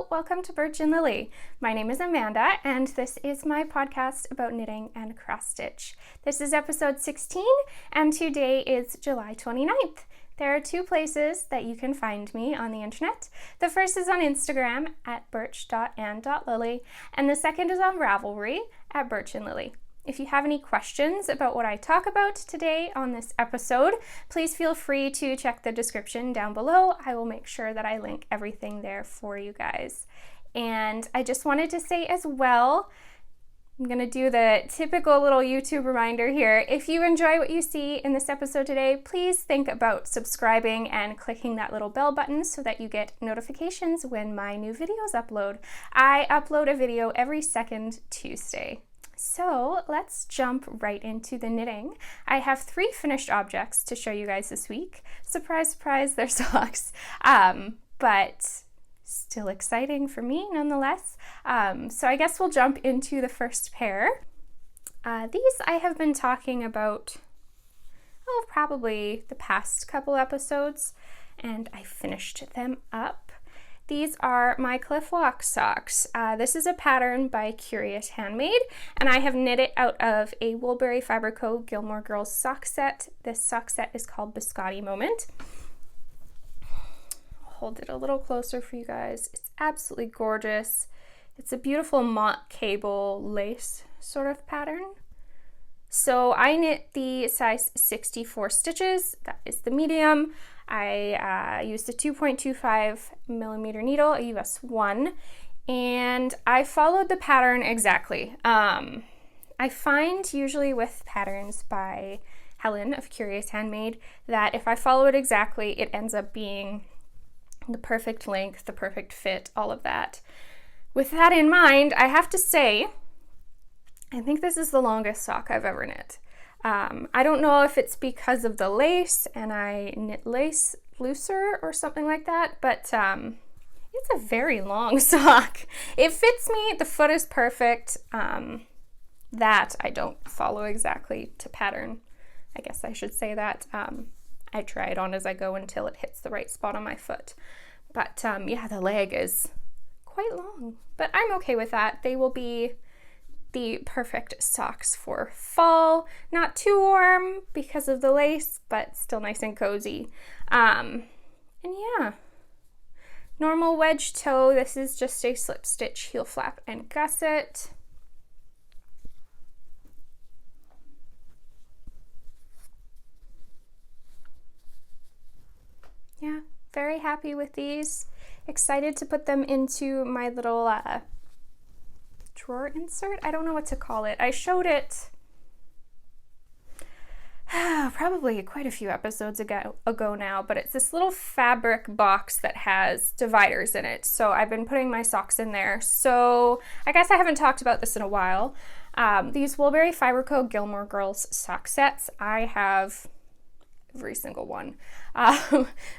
Hello, welcome to Birch and Lily. My name is Amanda, and this is my podcast about knitting and cross stitch. This is episode 16, and today is July 29th. There are two places that you can find me on the internet. The first is on Instagram at birch.and.lily, and the second is on Ravelry at birchandlily. If you have any questions about what I talk about today on this episode, please feel free to check the description down below. I will make sure that I link everything there for you guys. And I just wanted to say as well, I'm going to do the typical little YouTube reminder here. If you enjoy what you see in this episode today, please think about subscribing and clicking that little bell button so that you get notifications when my new videos upload. I upload a video every second Tuesday. So let's jump right into the knitting. I have 3 finished objects to show you guys this week. Surprise, surprise, they're socks. But still exciting for me nonetheless. So I guess we'll jump into the first pair. These I have been talking about, probably the past couple episodes, and I finished them up. These are my Clifflock Socks. This is a pattern by Curious Handmade, and I have knit it out of a Woolberry Fiber Co. Gilmore Girls sock set. This sock set is called Biscotti Moment. I'll hold it a little closer for you guys. It's absolutely gorgeous. It's a beautiful mock cable lace sort of pattern. So I knit the size 64 stitches. That is the medium. I used a 2.25 millimeter needle, a US 1, and I followed the pattern exactly. I find usually with patterns by Helen of Curious Handmade that if I follow it exactly, it ends up being the perfect length, the perfect fit, all of that. With that in mind, I have to say, I think this is the longest sock I've ever knit. I don't know if it's because of the lace and I knit lace looser or something like that, but it's a very long sock. It fits me, the foot is perfect. That I don't follow exactly to pattern. I guess I should say that. I try it on as I go until it hits the right spot on my foot. But yeah, the leg is quite long, but I'm okay with that. They will be the perfect socks for fall. Not too warm because of the lace, but still nice and cozy. And yeah, normal wedge toe. This is just a slip stitch heel flap and gusset. Yeah, very happy with these. Excited to put them into my little drawer insert. I don't know what to call it. I showed it probably quite a few episodes ago now, but it's this little fabric box that has dividers in it. So I've been putting my socks in there. So I guess I haven't talked about this in a while. These Woolberry Fiber Co. Gilmore Girls sock sets, I have every single one.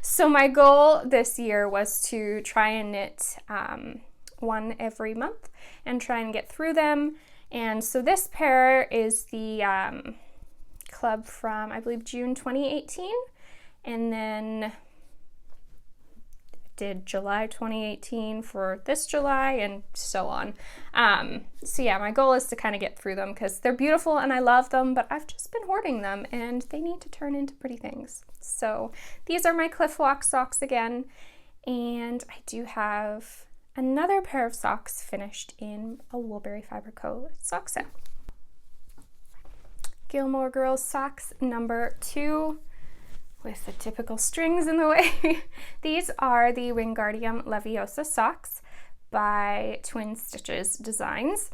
So my goal this year was to try and knit one every month and try and get through them. And so this pair is the club from, I believe, June 2018, and then did July 2018 for this July and so on. So yeah, my goal is to kind of get through them because they're beautiful and I love them, but I've just been hoarding them and they need to turn into pretty things. So these are my Clifflock socks again, and I do have another pair of socks finished in a Woolberry Fiber Co. sock set. Gilmore Girls socks number 2 with the typical strings in the way. These are the Wingardium Leviosa Socks by Twin Stitches Designs.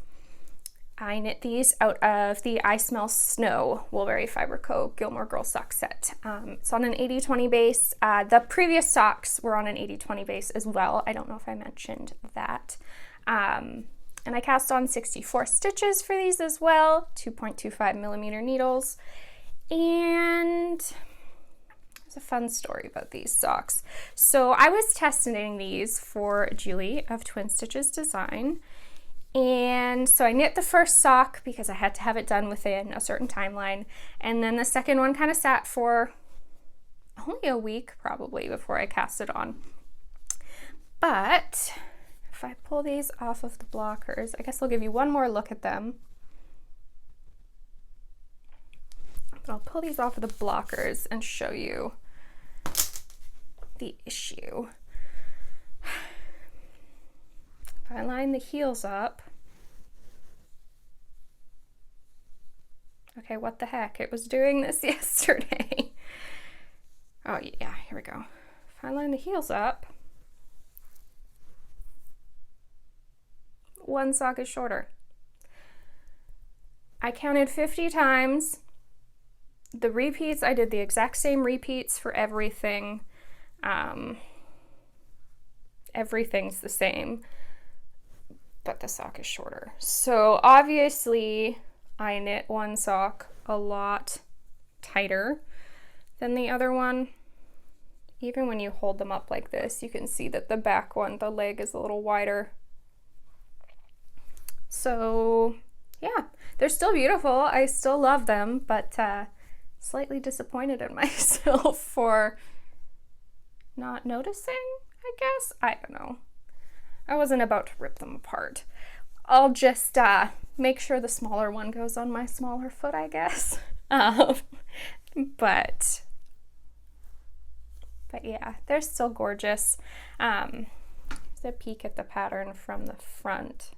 I knit these out of the I Smell Snow Woolberry Fiber Co. Gilmore Girls sock set. It's on an 80-20 base. The previous socks were on an 80-20 base as well. I don't know if I mentioned that. And I cast on 64 stitches for these as well, 2.25 millimeter needles. And there's a fun story about these socks. So I was testing these for Julie of Twin Stitches Design. And so I knit the first sock because I had to have it done within a certain timeline. And then the second one kind of sat for only a week probably before I cast it on. But if I pull these off of the blockers, I guess I'll give you one more look at them. But I'll pull these off of the blockers and show you the issue. If I line the heels up, okay, what the heck? It was doing this yesterday. Oh yeah, here we go. If I line the heels up, one sock is shorter. I counted 50 times. The repeats, I did the exact same repeats for everything. Everything's the same, but the sock is shorter. So obviously I knit one sock a lot tighter than the other one. Even when you hold them up like this, you can see that the back one, the leg is a little wider. So yeah, they're still beautiful. I still love them, but slightly disappointed in myself for not noticing, I guess. I don't know. I wasn't about to rip them apart. I'll just make sure the smaller one goes on my smaller foot, I guess. But yeah, they're still gorgeous. Here's a peek at the pattern from the front.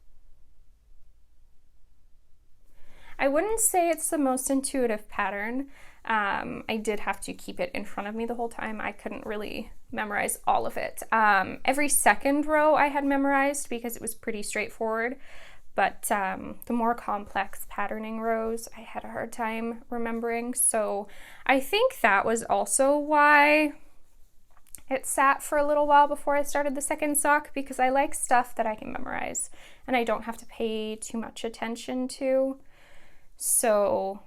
I wouldn't say it's the most intuitive pattern. I did have to keep it in front of me the whole time. I couldn't really memorize all of it. Every second row I had memorized because it was pretty straightforward, but the more complex patterning rows I had a hard time remembering. So I think that was also why it sat for a little while before I started the second sock, because I like stuff that I can memorize and I don't have to pay too much attention to. So,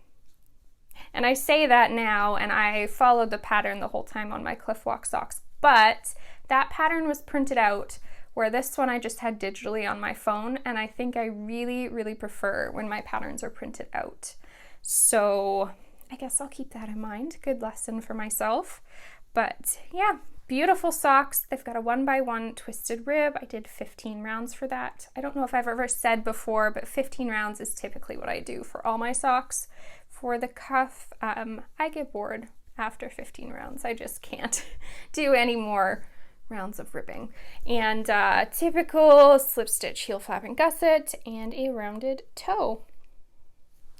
and I say that now, and I followed the pattern the whole time on my Clifflock socks, but that pattern was printed out, where this one I just had digitally on my phone, and I think I really, really prefer when my patterns are printed out. So I guess I'll keep that in mind. Good lesson for myself. But yeah, beautiful socks. They've got a 1x1 twisted rib. I did 15 rounds for that. I don't know if I've ever said before, but 15 rounds is typically what I do for all my socks. For the cuff, I get bored after 15 rounds. I just can't do any more rounds of ribbing. And typical slip stitch heel flap and gusset and a rounded toe.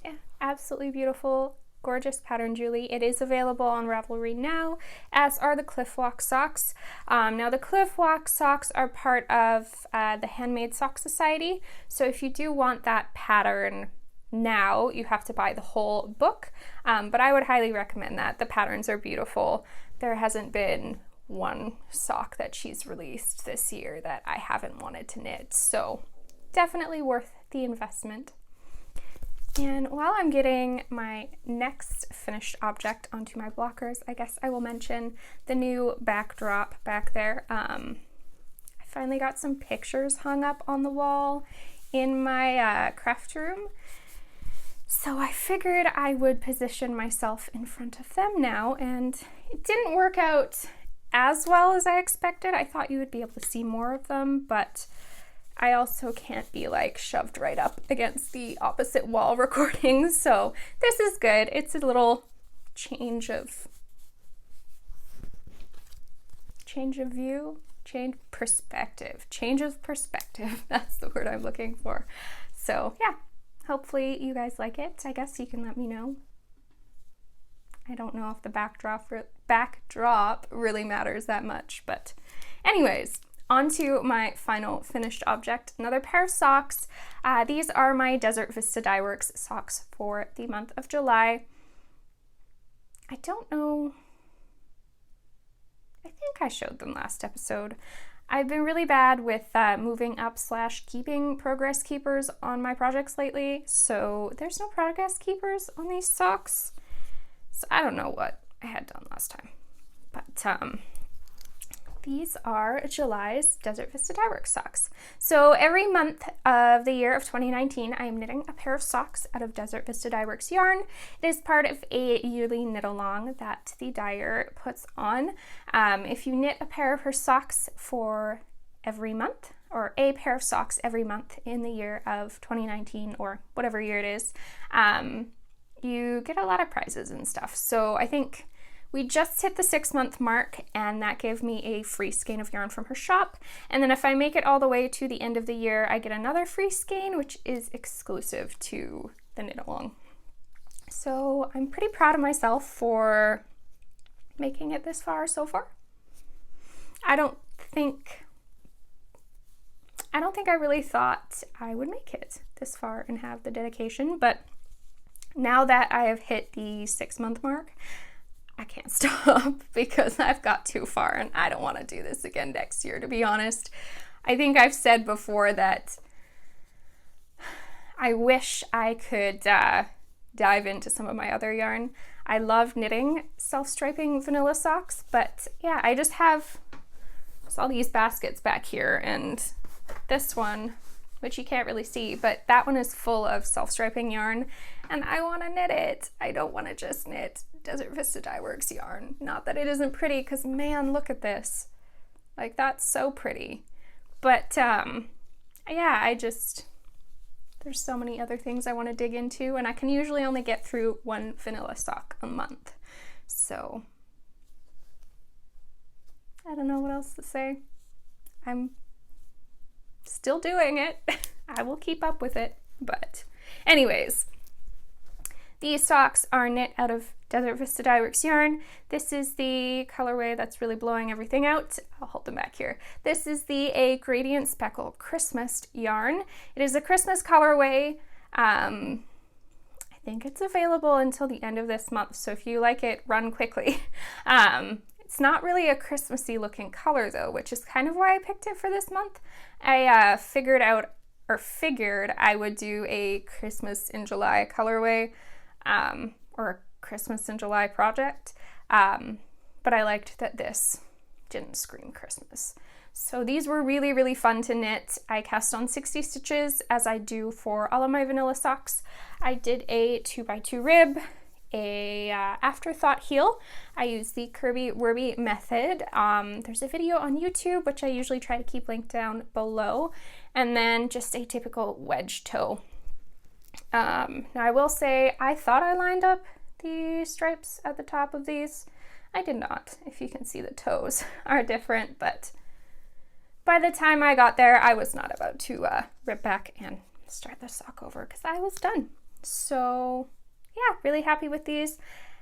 Yeah, absolutely beautiful. Gorgeous pattern, Julie. It is available on Ravelry now, as are the Clifflock socks. Now the Clifflock socks are part of the Handmade Sock Society, so if you do want that pattern now, you have to buy the whole book, but I would highly recommend that. The patterns are beautiful. There hasn't been one sock that she's released this year that I haven't wanted to knit, so definitely worth the investment. And while I'm getting my next finished object onto my blockers, I guess I will mention the new backdrop back there. I finally got some pictures hung up on the wall in my craft room, so I figured I would position myself in front of them now, and it didn't work out as well as I expected. I thought you would be able to see more of them, but I also can't be like shoved right up against the opposite wall recording, so this is good. It's a little change of view, change of perspective. That's the word I'm looking for. So yeah, hopefully you guys like it. I guess you can let me know. I don't know if the backdrop really matters that much, but anyways, on to my final finished object, another pair of socks. These are my Desert Vista Dyeworks socks for the month of July. I don't know, I think I showed them last episode. I've been really bad with moving up / keeping progress keepers on my projects lately, so there's no progress keepers on these socks. So I don't know what I had done last time, but these are July's Desert Vista Dyeworks socks. So every month of the year of 2019, I am knitting a pair of socks out of Desert Vista Dyeworks yarn. It is part of a yearly knit along that the dyer puts on. If you knit a pair of her socks for every month or a pair of socks every month in the year of 2019 or whatever year it is, you get a lot of prizes and stuff. So I think we just hit the 6-month mark, and that gave me a free skein of yarn from her shop. And then if I make it all the way to the end of the year, I get another free skein, which is exclusive to the knit along. So I'm pretty proud of myself for making it this far so far. I don't think I really thought I would make it this far and have the dedication, but now that I have hit the 6-month mark, I can't stop because I've got too far and I don't want to do this again next year, to be honest. I think I've said before that I wish I could dive into some of my other yarn. I love knitting self-striping vanilla socks, but yeah, I just have all these baskets back here, and this one, which you can't really see, but that one is full of self-striping yarn, and I want to knit it. I don't want to just knit Desert Vista Dyeworks yarn. Not that it isn't pretty, because man, look at this. Like, that's so pretty. But yeah, there's so many other things I want to dig into, and I can usually only get through one vanilla sock a month. So I don't know what else to say. I'm still doing it. I will keep up with it. But anyways, these socks are knit out of Desert Vista Dyeworks yarn. This is the colorway that's really blowing everything out. I'll hold them back here. This is the A Gradient Speckle Christmas yarn. It is a Christmas colorway. I think it's available until the end of this month, so if you like it, run quickly. It's not really a Christmassy looking color though, which is kind of why I picked it for this month. I figured I would do a Christmas in July colorway, or a Christmas in July project, but I liked that this didn't scream Christmas. So these were really, really fun to knit. I cast on 60 stitches as I do for all of my vanilla socks. I did a 2x2 rib, a afterthought heel. I use the Kirby Werby method. There's a video on YouTube, which I usually try to keep linked down below, and then just a typical wedge toe. Now I will say I thought I lined up the stripes at the top of these. I did not. If you can see, the toes are different, but by the time I got there, I was not about to rip back and start the sock over because I was done. So yeah, really happy with these.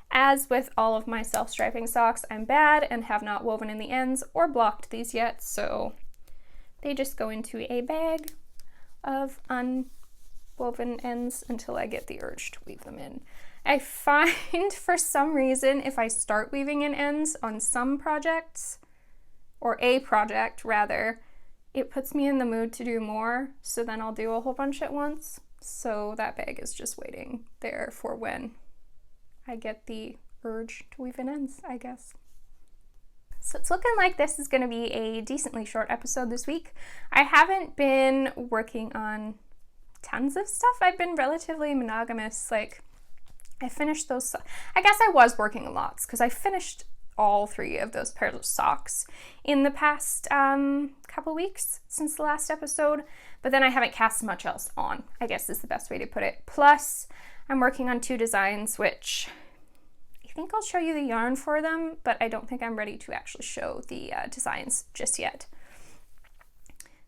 As with all of my self-striping socks, I'm bad and have not woven in the ends or blocked these yet, so they just go into a bag of unwoven ends until I get the urge to weave them in. I find for some reason if I start weaving in ends on some projects, or a project rather, it puts me in the mood to do more, so then I'll do a whole bunch at once. So that bag is just waiting there for when I get the urge to weave in ends, I guess. So it's looking like this is going to be a decently short episode this week. I haven't been working on tons of stuff. I've been relatively monogamous. Like, I finished those, I guess I was working a lot because I finished all 3 of those pairs of socks in the past couple weeks since the last episode, but then I haven't cast much else on, I guess is the best way to put it. Plus, I'm working on 2 designs, which I think I'll show you the yarn for them, but I don't think I'm ready to actually show the designs just yet.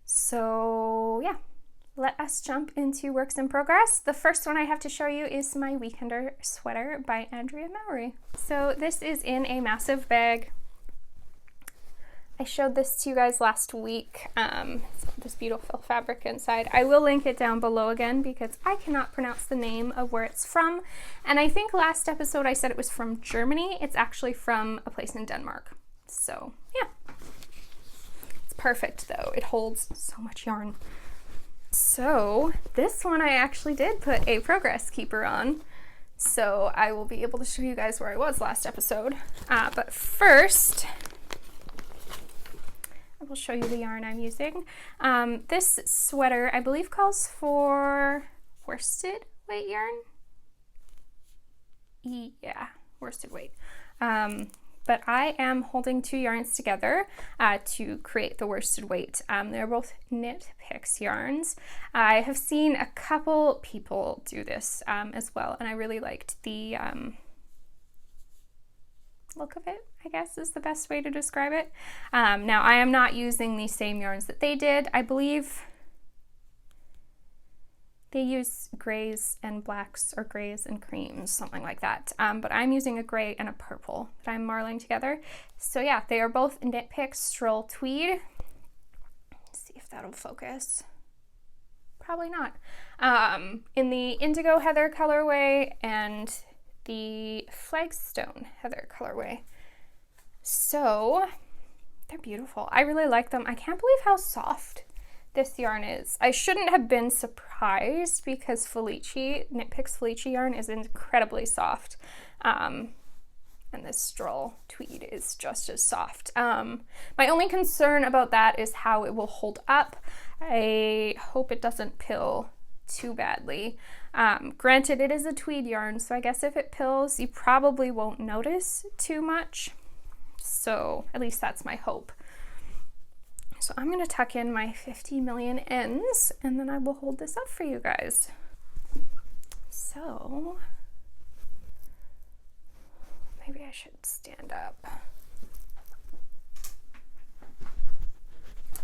So yeah, let us jump into works in progress. The first one I have to show you is my Weekender sweater by Andrea Mowry. So this is in a massive bag. I showed this to you guys last week. It's got this beautiful fabric inside. I will link it down below again because I cannot pronounce the name of where it's from. And I think last episode I said it was from Germany. It's actually from a place in Denmark. So yeah, it's perfect though. It holds so much yarn. So this one I actually did put a progress keeper on, so I will be able to show you guys where I was last episode. But first, I will show you the yarn I'm using. This sweater, I believe, calls for worsted weight yarn. Yeah, worsted weight. but I am holding 2 yarns together to create the worsted weight. They're both Knit Picks yarns. I have seen a couple people do this as well, and I really liked the look of it, I guess is the best way to describe it. Now I am not using the same yarns that they did. I believe they use grays and blacks, or grays and creams, something like that. But I'm using a gray and a purple that I'm marling together. So yeah, they are both Knit Picks Stroll Tweed. Let's see if that'll focus. Probably not. In the Indigo Heather colorway and the Flagstone Heather colorway. So they're beautiful. I really like them. I can't believe how soft this yarn is. I shouldn't have been surprised because Knit Picks Felici yarn is incredibly soft. And this Stroll Tweed is just as soft. My only concern about that is how it will hold up. I hope it doesn't pill too badly. Granted, it is a tweed yarn, so I guess if it pills, you probably won't notice too much. So at least that's my hope. So I'm going to tuck in my 50 million ends, and then I will hold this up for you guys. So maybe I should stand up.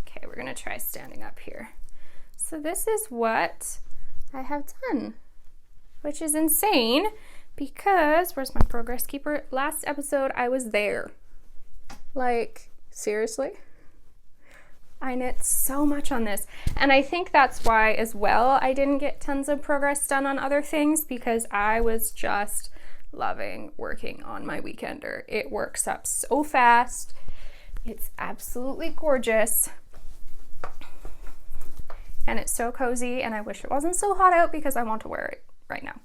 Okay, we're going to try standing up here. So this is what I have done, which is insane because, where's my progress keeper? Last episode I was there. Like, seriously? I knit so much on this, and I think that's why as well I didn't get tons of progress done on other things, because I was just loving working on my weekender. It works up so fast. It's absolutely gorgeous, and it's so cozy, and I wish it wasn't so hot out because I want to wear it right now.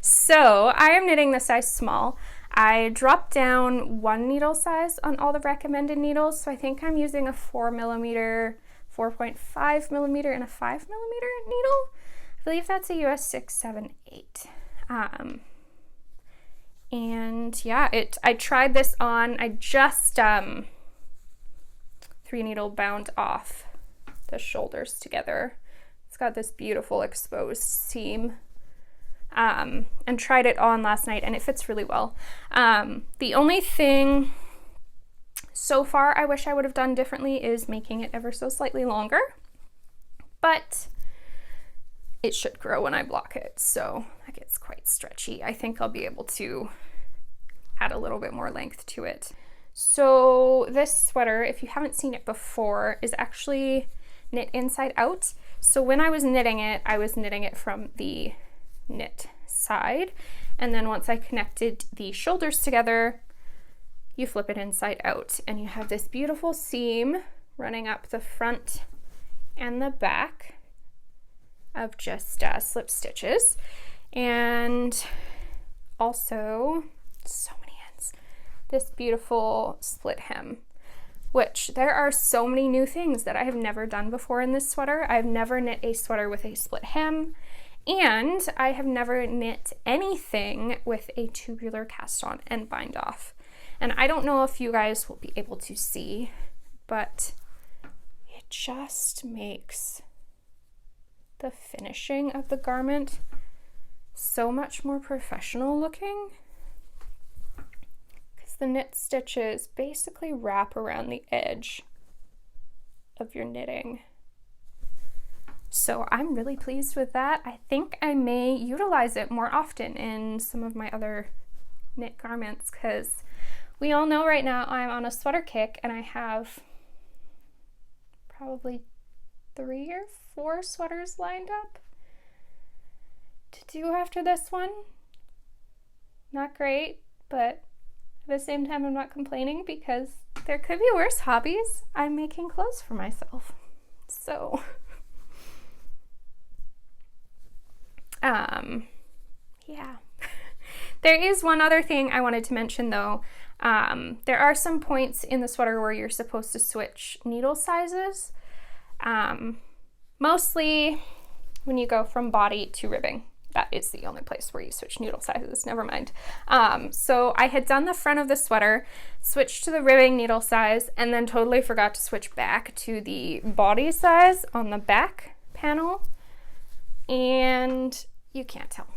So I am knitting the size small. I dropped down 1 needle size on all the recommended needles, so I think I'm using a 4mm, 4.5mm, and a 5mm needle. I believe that's a US 678. And yeah, I tried this on. I just 3 needle bound off the shoulders together. It's got this beautiful exposed seam. And tried it on last night, and it fits really well. The only thing so far I wish I would have done differently is making it ever so slightly longer, but it should grow when I block it, so that gets quite stretchy. I think I'll be able to add a little bit more length to it. So this sweater, if you haven't seen it before, is actually knit inside out. So when I was knitting it from the knit side, and then once I connected the shoulders together, you flip it inside out, and you have this beautiful seam running up the front and the back of just slip stitches, and also so many ends, this beautiful split hem, which there are so many new things that I have never done before in this sweater. I've never knit a sweater with a split hem, and I have never knit anything with a tubular cast on and bind off. And I don't know if you guys will be able to see, but it just makes the finishing of the garment so much more professional looking, because the knit stitches basically wrap around the edge of your knitting. So I'm really pleased with that. I think I may utilize it more often in some of my other knit garments, because we all know right now I'm on a sweater kick, and I have probably 3 or 4 sweaters lined up to do after this one. Not great, but at the same time I'm not complaining, because there could be worse hobbies. I'm making clothes for myself. So yeah. There is one other thing I wanted to mention though. There are some points in the sweater where you're supposed to switch needle sizes. Mostly when you go from body to ribbing. that is the only place where you switch needle sizes, never mind. So I had done the front of the sweater, switched to the ribbing needle size, and then totally forgot to switch back to the body size on the back panel, and you can't tell.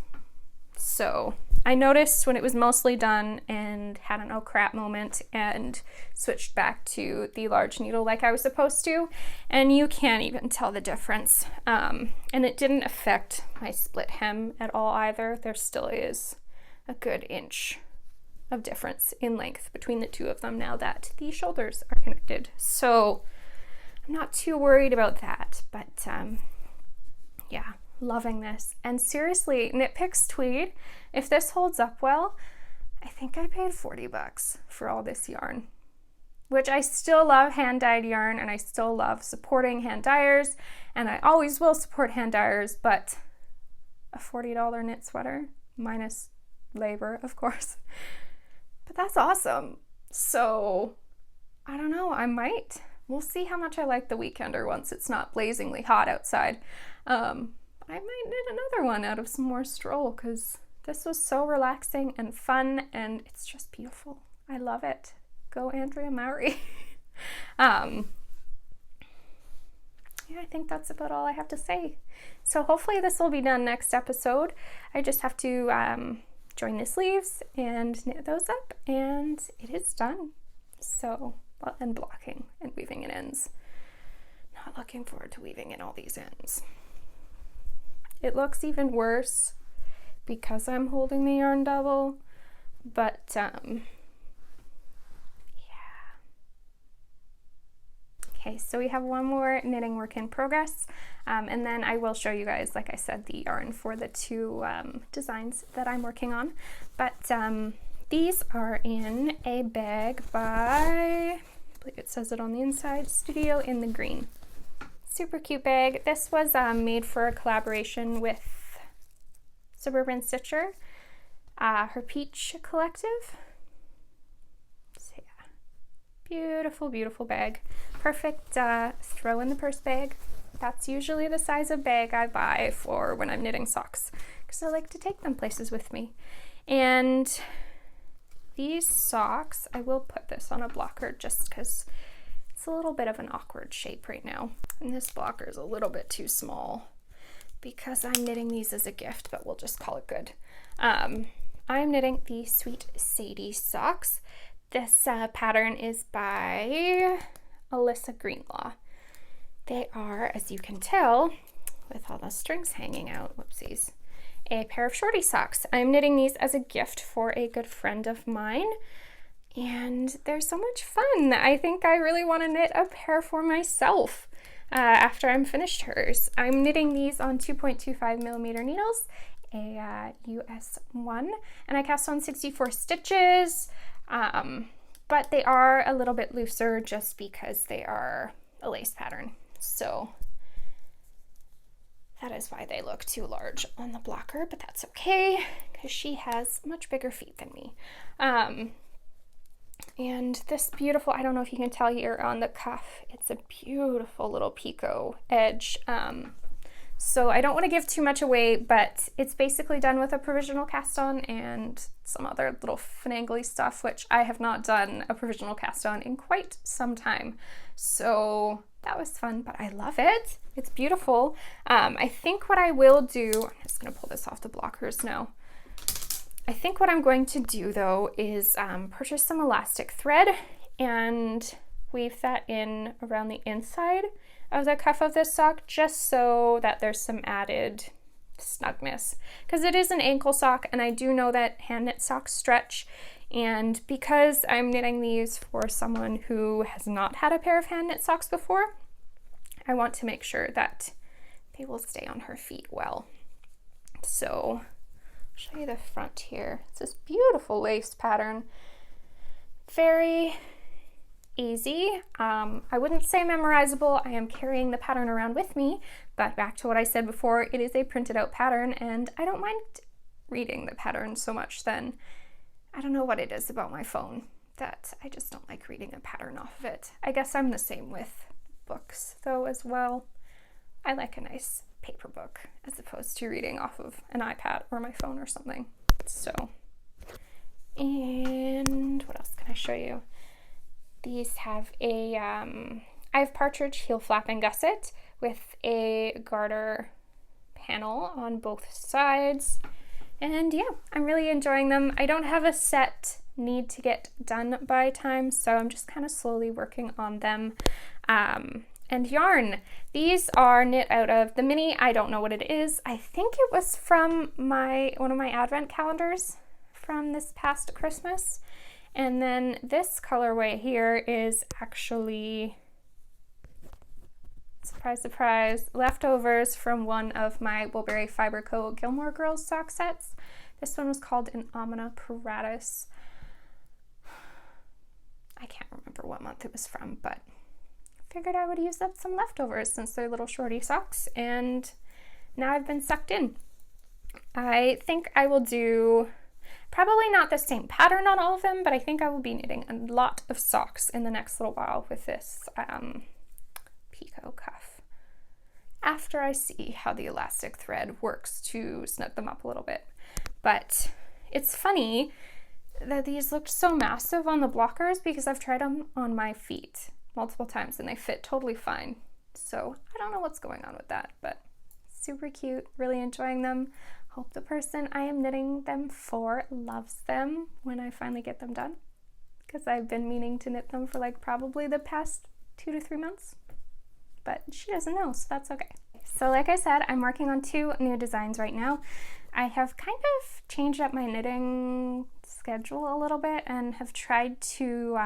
So I noticed when it was mostly done and had an oh crap moment and switched back to the large needle like I was supposed to, and you can't even tell the difference. And it didn't affect my split hem at all either. There still is a good inch of difference in length between the two of them now that the shoulders are connected. So I'm not too worried about that, but yeah. Loving this. And seriously, Knit Picks Tweed, if this holds up well, I think I paid $40 for all this yarn, which I still love hand dyed yarn, and I still love supporting hand dyers, and I always will support hand dyers, but a $40 knit sweater minus labor, of course, but that's awesome. So I don't know, we'll see how much I like the weekender once it's not blazingly hot outside. I might knit another one out of some more Stroll, because this was so relaxing and fun, and it's just beautiful. I love it. Go Andrea Mowry. Yeah, I think that's about all I have to say. So hopefully this will be done next episode. I just have to join the sleeves and knit those up, and it is done. So, well, and blocking and weaving in ends. Not looking forward to weaving in all these ends. It looks even worse because I'm holding the yarn double, but yeah. Okay, so we have one more knitting work in progress, and then I will show you guys, like I said, the yarn for the two designs that I'm working on. But these are in a bag by, I believe it says it on the inside, Studio in the Green. Super cute bag. This was made for a collaboration with Suburban Stitcher, her Peach collective. So yeah, beautiful, beautiful bag. Perfect throw in the purse bag. That's usually the size of bag I buy for when I'm knitting socks, because I like to take them places with me. And these socks, I will put this on a blocker just because it's a little bit of an awkward shape right now. And this blocker is a little bit too small because I'm knitting these as a gift, but we'll just call it good. I'm knitting the Sweet Sadie socks. This pattern is by Elissa Greenlaw. They are, as you can tell, with all the strings hanging out, whoopsies, a pair of shorty socks. I'm knitting these as a gift for a good friend of mine, and they're so much fun. I think I really want to knit a pair for myself after I'm finished hers. I'm knitting these on 2.25 millimeter needles, a US 1, and I cast on 64 stitches, but they are a little bit looser just because they are a lace pattern. So that is why they look too large on the blocker, but that's okay because she has much bigger feet than me. And this beautiful, I don't know if you can tell here on the cuff, it's a beautiful little picot edge. So I don't want to give too much away, but it's basically done with a provisional cast on and some other little finagly stuff, which I have not done a provisional cast on in quite some time. So that was fun, but I love it. It's beautiful. I think what I will do, I'm just going to pull this off the blockers now. I think what I'm going to do though is purchase some elastic thread and weave that in around the inside of the cuff of this sock, just so that there's some added snugness, because it is an ankle sock and I do know that hand knit socks stretch, and because I'm knitting these for someone who has not had a pair of hand knit socks before, I want to make sure that they will stay on her feet well. So I'll show you the front here. It's this beautiful lace pattern, very easy. I wouldn't say memorizable. I am carrying the pattern around with me, but back to what I said before, it is a printed out pattern and I don't mind reading the pattern so much then. I don't know what it is about my phone that I just don't like reading a pattern off of it. I guess I'm the same with books though as well. I like a nice paper book as opposed to reading off of an iPad or my phone or something. So, and what else can I show you? These have a, I have partridge heel flap and gusset with a garter panel on both sides. And yeah, I'm really enjoying them. I don't have a set need to get done by time, so I'm just kind of slowly working on them. And yarn. These are knit out of the mini. I don't know what it is. I think it was from one of my advent calendars from this past Christmas. And then this colorway here is actually, surprise, surprise, leftovers from one of my Woolberry Fiber Co. Gilmore Girls sock sets. This one was called an Omina Paratus. I can't remember what month it was from, but figured I would use up some leftovers since they're little shorty socks, and now I've been sucked in. I think I will do probably not the same pattern on all of them, but I think I will be knitting a lot of socks in the next little while with this picot cuff after I see how the elastic thread works to snug them up a little bit. But it's funny that these looked so massive on the blockers because I've tried them on my feet multiple times and they fit totally fine. So I don't know what's going on with that, but super cute, really enjoying them. Hope the person I am knitting them for loves them when I finally get them done, because I've been meaning to knit them for like probably the past 2 to 3 months, but she doesn't know, so that's okay. So like I said, I'm working on 2 new designs right now. I have kind of changed up my knitting schedule a little bit and have tried to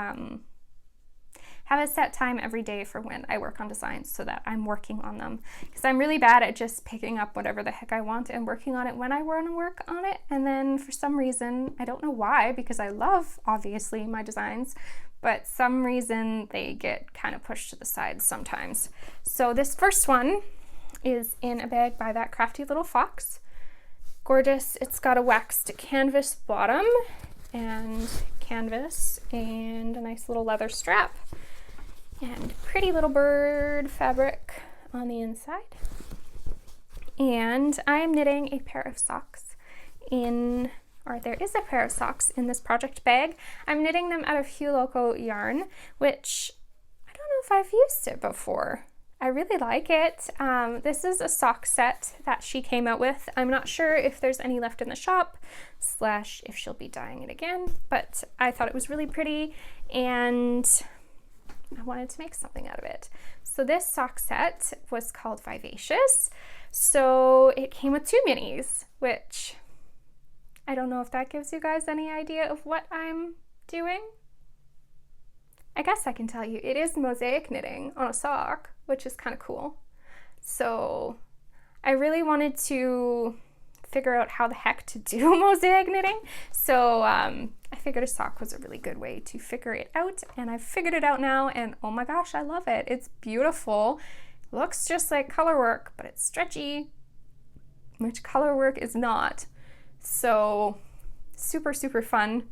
have a set time every day for when I work on designs so that I'm working on them, because I'm really bad at just picking up whatever the heck I want and working on it when I want to work on it, and then for some reason, I don't know why, because I love obviously my designs, but some reason they get kind of pushed to the side sometimes. So this first one is in a bag by that crafty little fox. Gorgeous. It's got a waxed canvas bottom and canvas and a nice little leather strap and pretty little bird fabric on the inside. And I am knitting a pair of socks there is a pair of socks in this project bag. I'm knitting them out of Hue Loco yarn, which I don't know if I've used it before. I really like it. This is a sock set that she came out with. I'm not sure if there's any left in the shop / if she'll be dyeing it again, but I thought it was really pretty and I wanted to make something out of it. So this sock set was called Vivacious. So it came with 2 minis, which I don't know if that gives you guys any idea of what I'm doing. I guess I can tell you it is mosaic knitting on a sock, which is kind of cool. So I really wanted to figure out how the heck to do mosaic knitting. So I figured a sock was a really good way to figure it out, and I've figured it out now, and oh my gosh, I love it. It's beautiful. Looks just like color work, but it's stretchy, which color work is not. So super, super fun.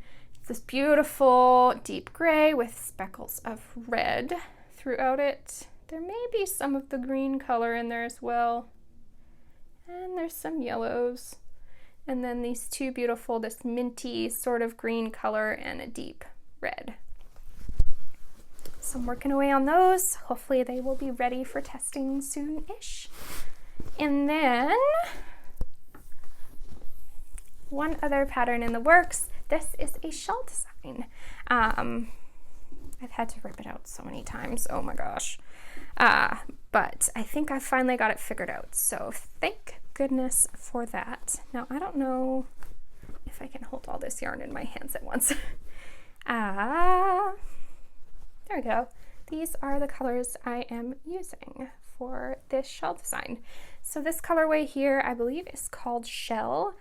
This beautiful deep gray with speckles of red throughout it. There may be some of the green color in there as well. And there's some yellows. And then these 2 beautiful, this minty sort of green color and a deep red. So I'm working away on those. Hopefully they will be ready for testing soon-ish. And then one other pattern in the works. This is a shawl design. I've had to rip it out so many times. Oh my gosh. But I think I finally got it figured out. So thank goodness for that. Now I don't know if I can hold all this yarn in my hands at once. There we go. These are the colors I am using for this shawl design. So this colorway here, I believe, is called Shell.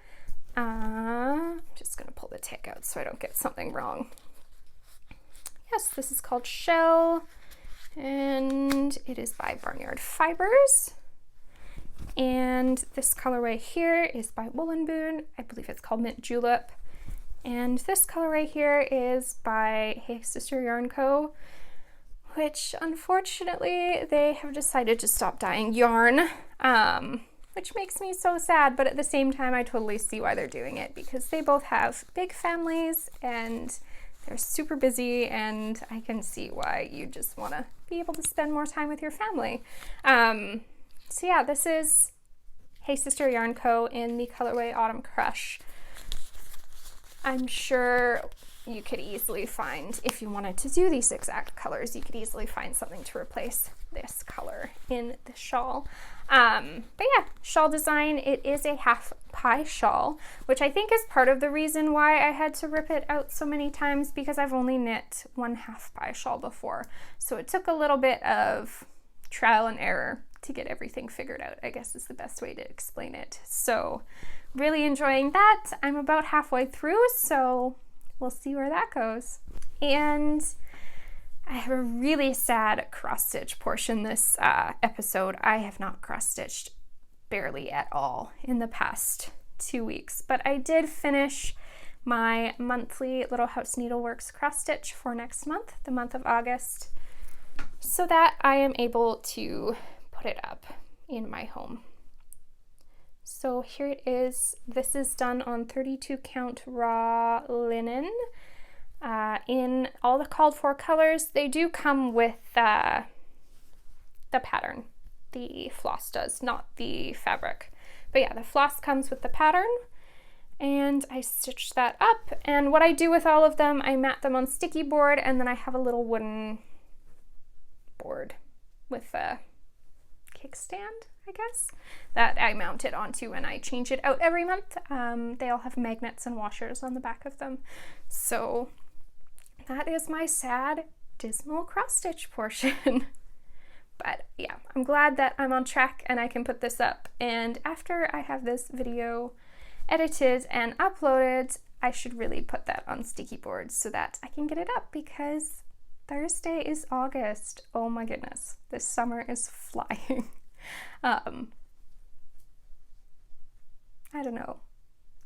I'm just gonna pull the tag out so I don't get something wrong. Yes, this is called Shell, and it is by Barnyard Fibers. And this colorway here is by Woolen Boon. I believe it's called Mint Julep. And this colorway here is by Hey Sister Yarn Co., which unfortunately they have decided to stop dyeing yarn, which makes me so sad, but at the same time I totally see why they're doing it, because they both have big families and they're super busy, and I can see why you just want to be able to spend more time with your family. So yeah, this is Hey Sister Yarn Co. in the colorway Autumn Crush. I'm sure you could easily find, if you wanted to do these exact colors, you could easily find something to replace this color in the shawl. But yeah, shawl design, it is a half pie shawl, which I think is part of the reason why I had to rip it out so many times, because I've only knit one half pie shawl before. So it took a little bit of trial and error to get everything figured out, I guess is the best way to explain it. So really enjoying that. I'm about halfway through, so we'll see where that goes. And I have a really sad cross-stitch portion this episode. I have not cross-stitched barely at all in the past 2 weeks, but I did finish my monthly Little House Needleworks cross-stitch for next month, the month of August, so that I am able to put it up in my home. So here it is. This is done on 32 count raw linen in all the called for colors. They do come with the pattern. The floss does, not the fabric. But yeah, the floss comes with the pattern, and I stitched that up. And what I do with all of them, I mat them on sticky board, and then I have a little wooden board with a kickstand, I guess, that I mount it onto, and I change it out every month. They all have magnets and washers on the back of them. So that is my sad, dismal cross-stitch portion. But yeah, I'm glad that I'm on track and I can put this up. And after I have this video edited and uploaded, I should really put that on sticky boards so that I can get it up, because Thursday is August. Oh my goodness, this summer is flying. I don't know.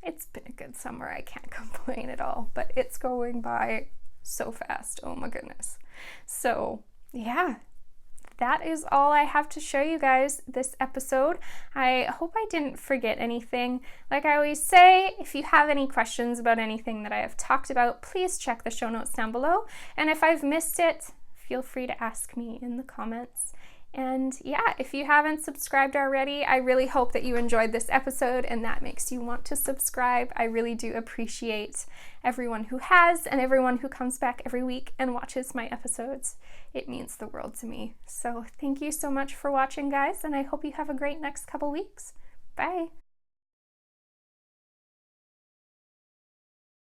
It's been a good summer. I can't complain at all, but it's going by so fast. Oh my goodness. So yeah, that is all I have to show you guys this episode. I hope I didn't forget anything. Like I always say, if you have any questions about anything that I have talked about, please check the show notes down below. And if I've missed it, feel free to ask me in the comments. And yeah, if you haven't subscribed already, I really hope that you enjoyed this episode and that makes you want to subscribe. I really do appreciate everyone who has and everyone who comes back every week and watches my episodes. It means the world to me. So thank you so much for watching, guys, and I hope you have a great next couple weeks. Bye.